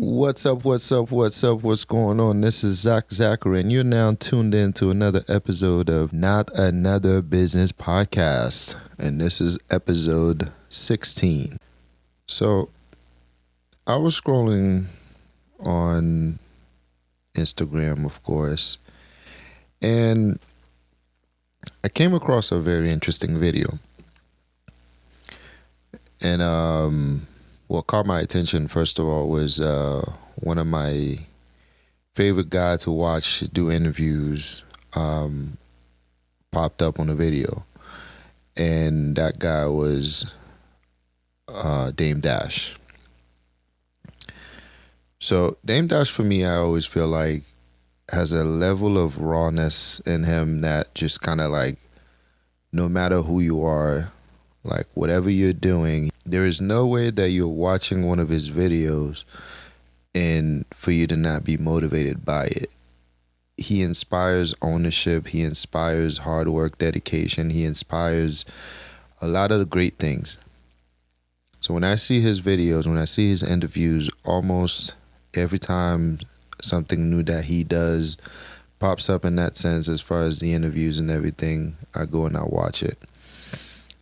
What's up? What's going on? This is Zachary, and you're now tuned in to another episode of Not Another Business Podcast. And this is episode 16. So, I was scrolling on Instagram, of course, and I came across a very interesting video. And what caught my attention, first of all, was one of my favorite guys to watch do interviews popped up on a video. And that guy was Dame Dash. So Dame Dash, for me, I always feel like has a level of rawness in him that just kind of like, no matter who you are, like whatever you're doing, there is no way that you're watching one of his videos and for you to not be motivated by it. He inspires ownership. He inspires hard work, dedication. He inspires a lot of great things. So when I see his videos, when I see his interviews, almost every time something new that he does pops up in that sense, as far as the interviews and everything, I go and I watch it.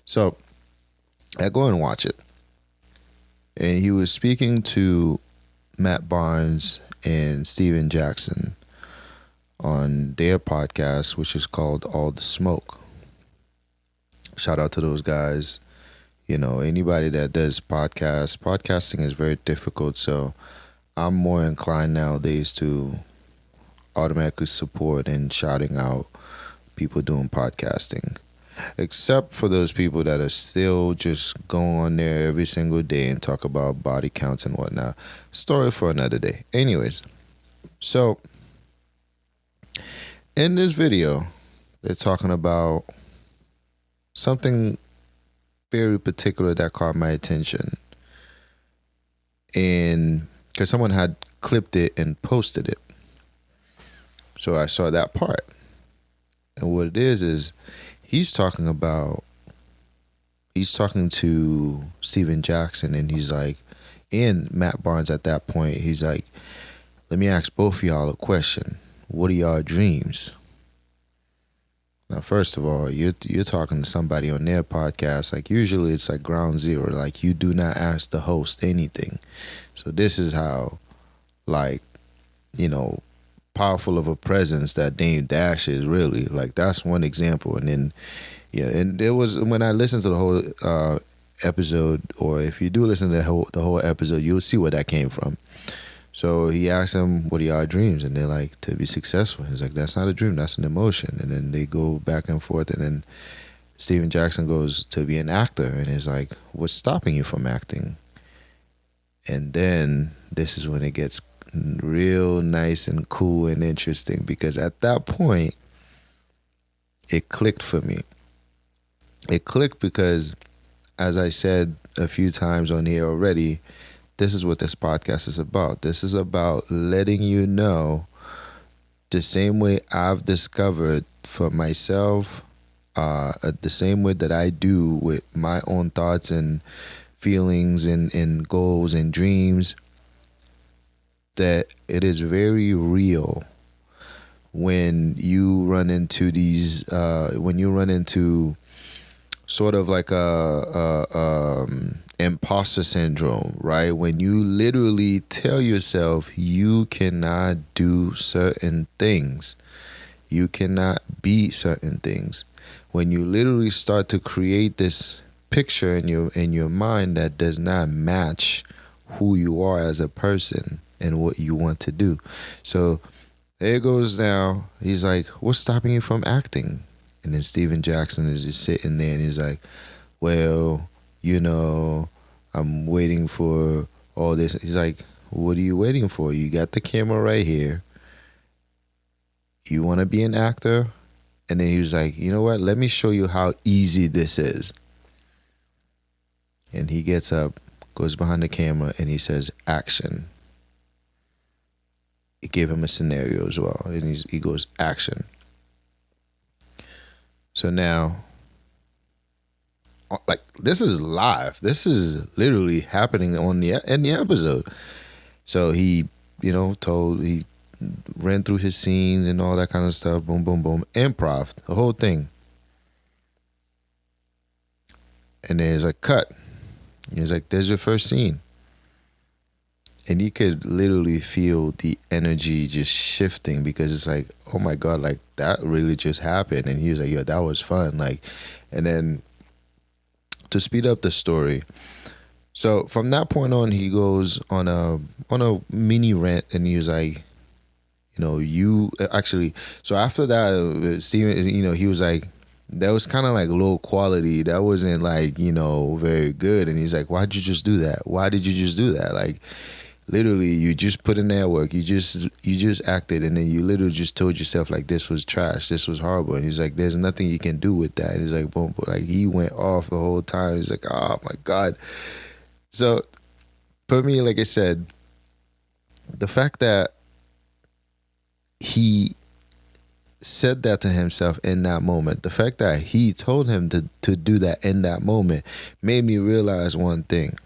So I go and watch it. And he was speaking to Matt Barnes and Steven Jackson on their podcast, which is called All the Smoke. Shout out to those guys. You know, anybody that does podcasting is very difficult. So I'm more inclined nowadays to automatically support and shouting out people doing podcasting. Except for those people that are still just going on there every single day and talk about body counts and whatnot. Story for another day. Anyways, so in this video, they're talking about something very particular that caught my attention. And because someone had clipped it and posted it. So I saw that part. And what it is he's talking to Steven Jackson, and he's like, and Matt Barnes at that point, he's like, let me ask both of y'all a question. What are y'all dreams? Now, first of all, you're talking to somebody on their podcast. Like, usually it's like ground zero. Like, you do not ask the host anything. So this is how, like, you know, powerful of a presence that Dame Dash is, really. Like, that's one example. And then, yeah, and it was when I listened to the whole episode, or if you do listen to the whole episode, you'll see where that came from. So he asked them, what are y'all dreams? And they're like, to be successful. He's like, that's not a dream, that's an emotion. And then they go back and forth, and then Steven Jackson goes, to be an actor. And he's like, what's stopping you from acting? And then this is when it gets real nice and cool and interesting, because at that point, it clicked for me. It clicked because, as I said a few times on here already, this is what this podcast is about. This is about letting you know the same way I've discovered for myself, the same way that I do with my own thoughts and feelings and goals and dreams, that it is very real when you run into these, sort of like a imposter syndrome, right? When you literally tell yourself you cannot do certain things, you cannot be certain things. When you literally start to create this picture in your mind that does not match who you are as a person and what you want to do. So there it goes now. He's like, what's stopping you from acting? And then Steven Jackson is just sitting there and he's like, well, you know, I'm waiting for all this. He's like, what are you waiting for? You got the camera right here. You want to be an actor? And then he was like, you know what? Let me show you how easy this is. And he gets up, goes behind the camera, and he says, action. It gave him a scenario as well. And he goes, action. So now, like, this is live. This is literally happening in the episode. So he ran through his scenes and all that kind of stuff. Boom, boom, boom. Improv, the whole thing. And there's a cut. He's like, there's your first scene. And you could literally feel the energy just shifting because it's like, oh my God, like that really just happened. And he was like, yo, that was fun. Like, and then to speed up the story. So from that point on, he goes on a mini rant and he was like, you actually, so after that, Steven, he was like, that was kind of like low quality. That wasn't like, very good. And he's like, why'd you just do that? Why did you just do that? Like, literally, you just put in that work. You just acted, and then you literally just told yourself like this was trash, this was horrible. And he's like, there's nothing you can do with that. And he's like, boom, like he went off the whole time. He's like, oh my God. So for me, like I said, the fact that he said that to himself in that moment, the fact that he told him to do that in that moment made me realize one thing.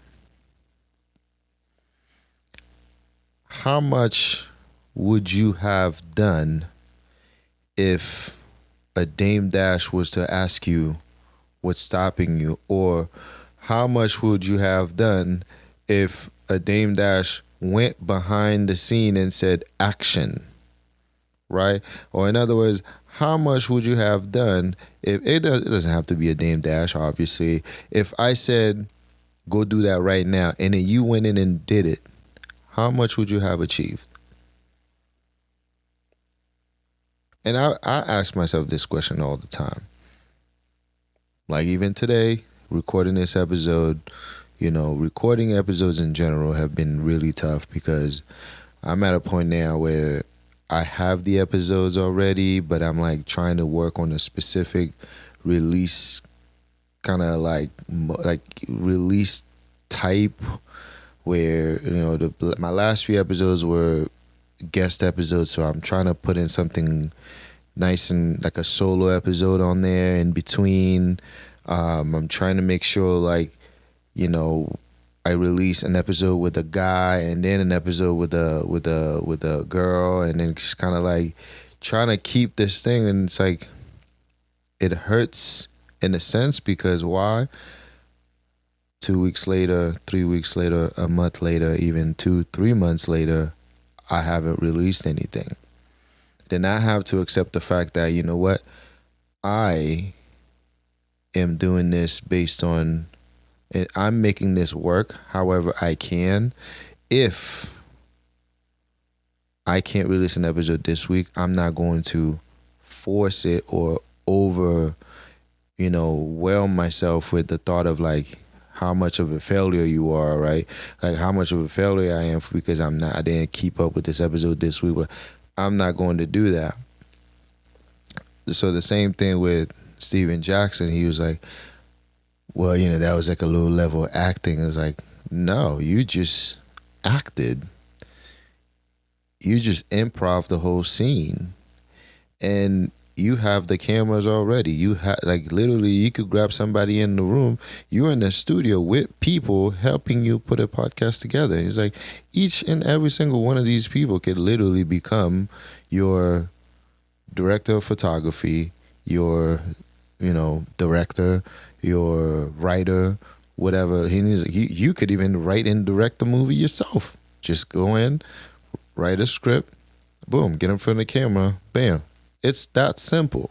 How much would you have done if a Dame Dash was to ask you what's stopping you? Or how much would you have done if a Dame Dash went behind the scene and said action? Right? Or in other words, how much would you have done if it doesn't have to be a Dame Dash, obviously. If I said, go do that right now, and then you went in and did it, how much would you have achieved? And I ask myself this question all the time. Like even today, recording this episode, recording episodes in general have been really tough because I'm at a point now where I have the episodes already, but I'm like trying to work on a specific release kind of like release type where my last few episodes were guest episodes, so I'm trying to put in something nice and like a solo episode on there in between. I'm trying to make sure I release an episode with a guy and then an episode with a girl, and then just kind of like trying to keep this thing. And it's like it hurts in a sense because why? 2 weeks later, 3 weeks later, a month later, even 2-3 months later, I haven't released anything. Then I have to accept the fact that, you know what? I am doing this based on, and I'm making this work however I can. If I can't release an episode this week, I'm not going to force it or whelm myself with the thought of like how much of a failure you are, right? Like how much of a failure I am because I didn't keep up with this episode this week. But I'm not going to do that. So the same thing with Steven Jackson. He was like, well, that was like a low level acting. It's like, no, you just acted. You just improv the whole scene. And you have the cameras already. You have literally you could grab somebody in the room. You're in the studio with people helping you put a podcast together. And it's like each and every single one of these people could literally become your director of photography, your director, your writer, whatever. You could even write and direct the movie yourself. Just go in, write a script, boom, get in front of the camera, bam. It's that simple.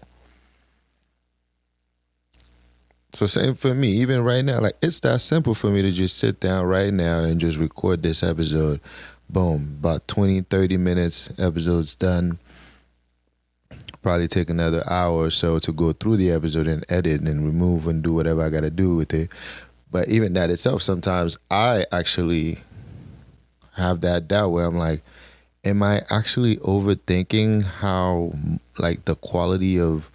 So same for me, even right now, like it's that simple for me to just sit down right now and just record this episode. Boom, about 20-30 minutes, episode's done. Probably take another hour or so to go through the episode and edit and remove and do whatever I gotta do with it. But even that itself, sometimes I actually have that doubt where I'm like, am I actually overthinking how like the quality of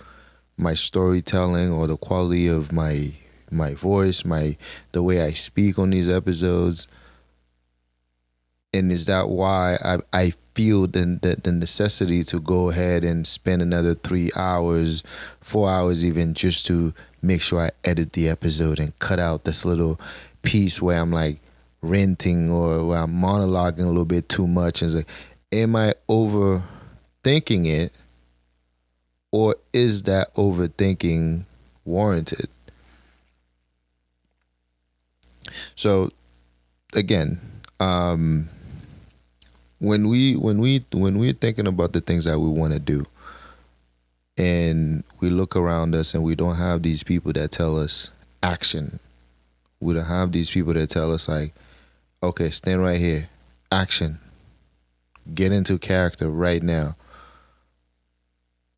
my storytelling or the quality of my voice, the way I speak on these episodes? And is that why I feel the necessity to go ahead and spend another 3 hours, 4 hours even, just to make sure I edit the episode and cut out this little piece where I'm like, ranting or where I'm monologuing a little bit too much. And it's like, am I overthinking it, or is that overthinking warranted? So again, when we're thinking about the things that we want to do, and we look around us and we don't have these people that tell us action. We don't have these people that tell us like, okay, stand right here, action, get into character right now.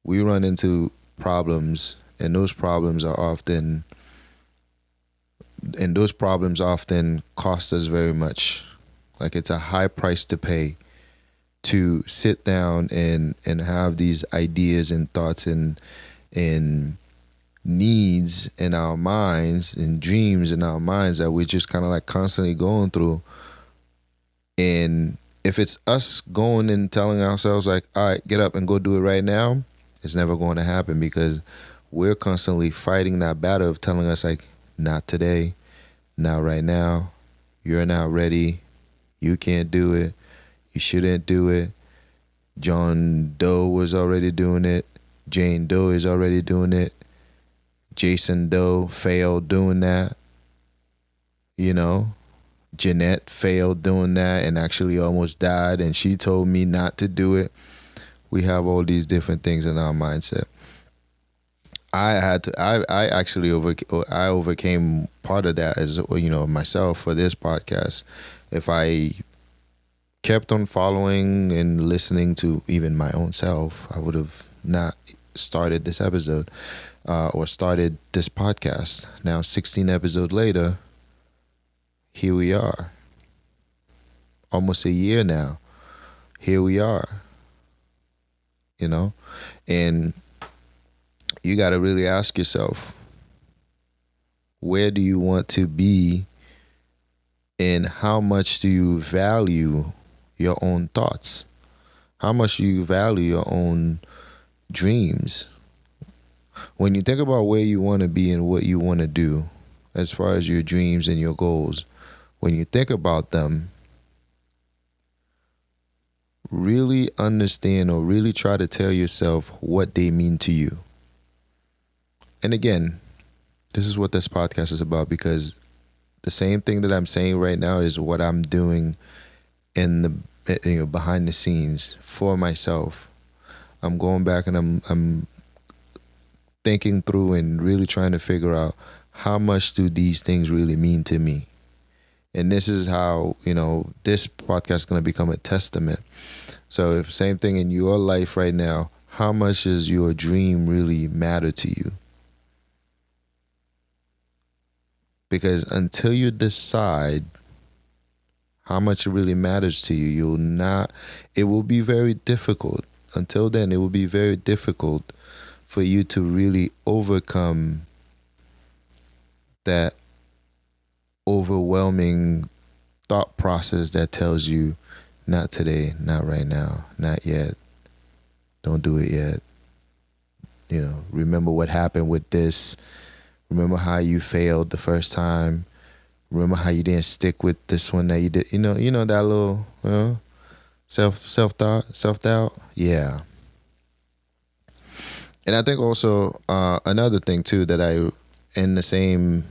We run into problems, and those problems often cost us very much. Like, it's a high price to pay to sit down and have these ideas and thoughts and needs in our minds and dreams in our minds that we're just kind of like constantly going through. And if it's us going and telling ourselves like, all right, get up and go do it right now, it's never going to happen, because we're constantly fighting that battle of telling us like, not today, not right now, you're not ready, you can't do it, you shouldn't do it. John Doe was already doing it. Jane Doe is already doing it. Jason Doe failed doing that. You know, Jeanette failed doing that and actually almost died, and she told me not to do it. We have all these different things in our mindset. I overcame part of that as, you know, myself for this podcast. If I kept on following and listening to even my own self, I would have not started this episode or started this podcast. Now, 16 episodes later, here we are. Almost a year now. Here we are. You know? And you got to really ask yourself, where do you want to be, and how much do you value your own thoughts? How much do you value your own dreams? When you think about where you want to be and what you want to do, as far as your dreams and your goals, when you think about them, really understand or really try to tell yourself what they mean to you. And again, this is what this podcast is about, because the same thing that I'm saying right now is what I'm doing in the, you know, behind the scenes for myself. I'm going back and I'm thinking through and really trying to figure out, how much do these things really mean to me? And this is how, you know, this podcast is going to become a testament. So if same thing in your life right now, how much does your dream really matter to you? Because until you decide how much it really matters to you, it will be very difficult. Until then, it will be very difficult for you to really overcome that overwhelming thought process that tells you, not today, not right now, not yet, don't do it yet. You know, remember what happened with this. Remember how you failed the first time. Remember how you didn't stick with this one that you did. You know that little, you know, self-doubt. Yeah. And I think also another thing too that in the same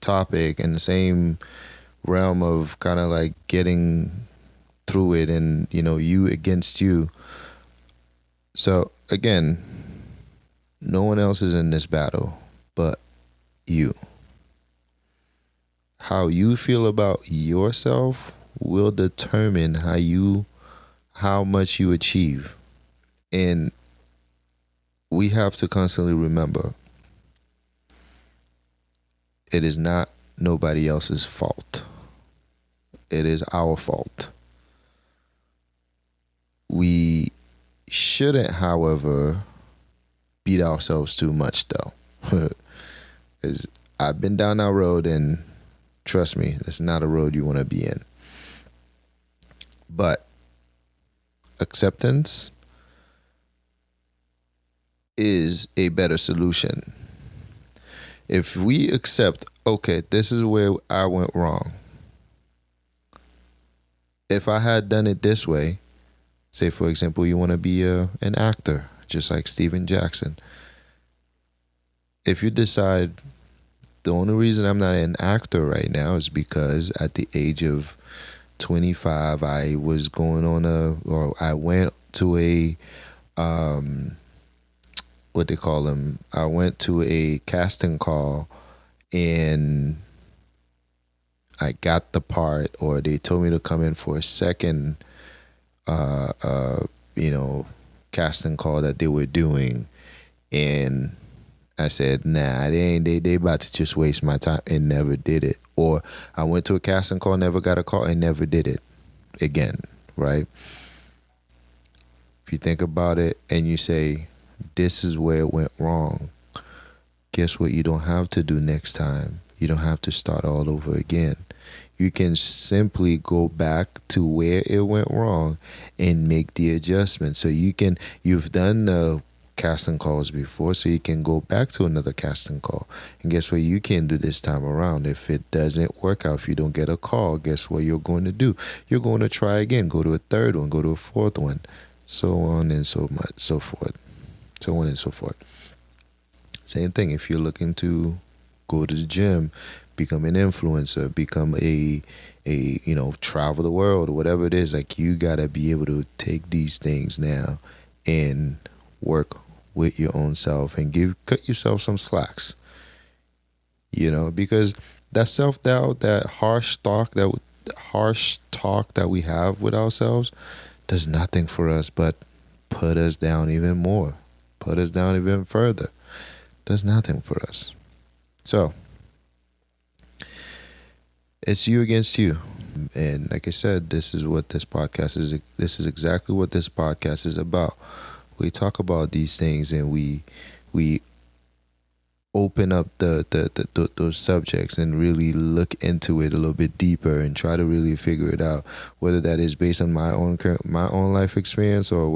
topic, in the same realm of kind of like getting through it, and, you know, you against you. So again, no one else is in this battle but you. How you feel about yourself will determine how much you achieve. And we have to constantly remember, it is not nobody else's fault. It is our fault. We shouldn't, however, beat ourselves too much, though. Because I've been down that road, and trust me, it's not a road you want to be in. But acceptance is a better solution. If we accept, okay, this is where I went wrong. if I had done it this way, say for example, you want to be an actor, just like Steven Jackson. If you decide the only reason I'm not an actor right now is because at the age of 25, I was going on or I went to a, what they call them, I went to a casting call and I got the part, or they told me to come in for a second, uh, uh, you know, casting call that they were doing. And I said, nah, they about to just waste my time, and never did it. Or I went to a casting call, never got a call, and never did it again, right? If you think about it and you say, this is where it went wrong, guess what you don't have to do next time? You don't have to start all over again. You can simply go back to where it went wrong and make the adjustment. So you've done the casting calls before, so you can go back to another casting call. And guess what you can do this time around? If it doesn't work out, if you don't get a call, guess what you're going to do? You're going to try again, go to a third one, go to a fourth one, so on and so much, so forth, so on and so forth. Same thing if you're looking to go to the gym, become an influencer, become a travel the world, or whatever it is. Like, you gotta be able to take these things now and work with your own self and cut yourself some slacks. Because that self-doubt, that harsh talk that we have with ourselves does nothing for us but put us down even more, put us down even further. Does nothing for us. So it's you against you. And like I said, this is exactly what this podcast is about. We talk about these things and we open up those subjects and really look into it a little bit deeper and try to really figure it out, whether that is based on my own life experience, or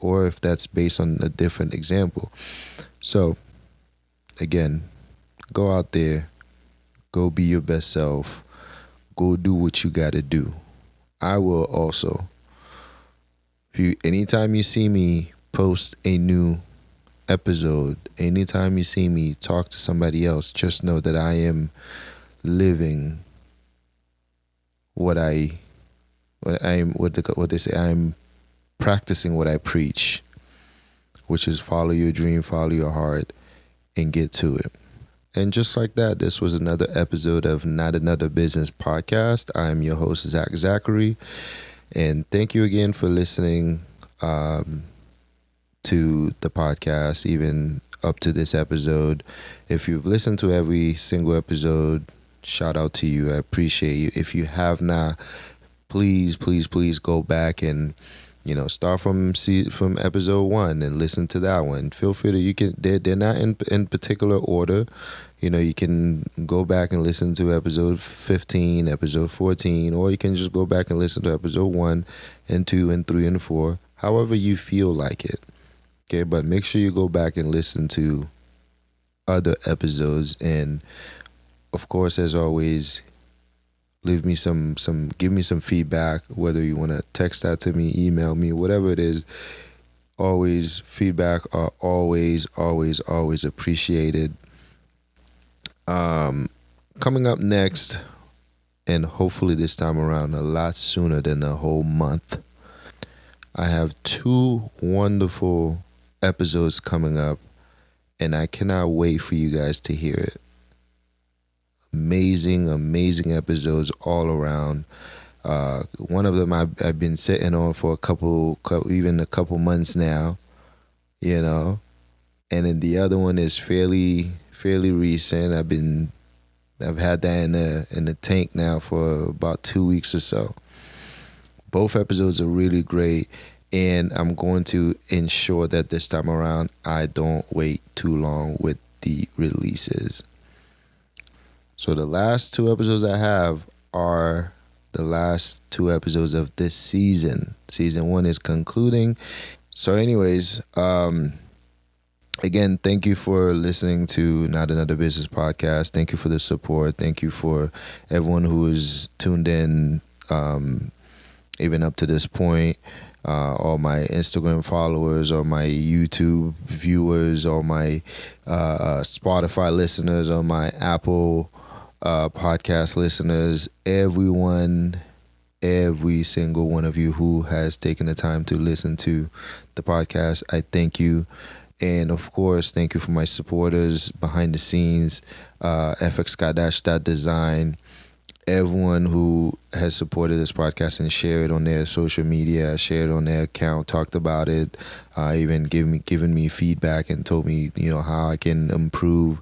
or if that's based on a different example. So again, go out there, go be your best self, go do what you got to do. I will also, anytime you see me post a new episode, anytime you see me talk to somebody else, just know that I am living what they say, I'm practicing what I preach, which is follow your dream, follow your heart, and get to it. And just like that, this was another episode of Not Another Business Podcast. I'm your host, Zach Zachary. And thank you again for listening to the podcast, even up to this episode. If you've listened to every single episode, shout out to you. I appreciate you. If you have not, please go back and start from episode 1 and listen to that one. Feel free to, they're not in particular order. You can go back and listen to episode 15, episode 14, or you can just go back and listen to episode 1 and 2 and 3 and 4, however you feel like it. Okay, but make sure you go back and listen to other episodes. And of course, as always, give me some feedback, whether you want to text that to me, email me, whatever it is. Always, feedback are always appreciated. Coming up next, and hopefully this time around a lot sooner than a whole month, I have 2 wonderful episodes coming up, and I cannot wait for you guys to hear it. Amazing episodes all around. One of them I've been sitting on for a couple months now, and then the other one is fairly recent. I've had that in the tank now for about 2 weeks or so. Both episodes are really great, and I'm going to ensure that this time around I don't wait too long with the releases. So the last 2 episodes I have are the last 2 episodes of this season. Season 1 is concluding. So anyways, again, thank you for listening to Not Another Business Podcast. Thank you for the support. Thank you for everyone who is tuned in even up to this point. All my Instagram followers, or my YouTube viewers, or my Spotify listeners, or my Apple podcast listeners, everyone, every single one of you who has taken the time to listen to the podcast, I thank you. And of course, thank you for my supporters behind the scenes, fxsky-design, everyone who has supported this podcast and shared it on their social media, shared it on their account, talked about it, even given me feedback and told me, how I can improve.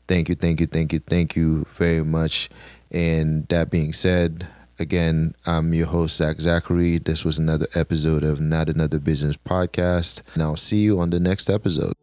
Thank you very much. And that being said, again, I'm your host, Zach Zachary. This was another episode of Not Another Business Podcast, and I'll see you on the next episode.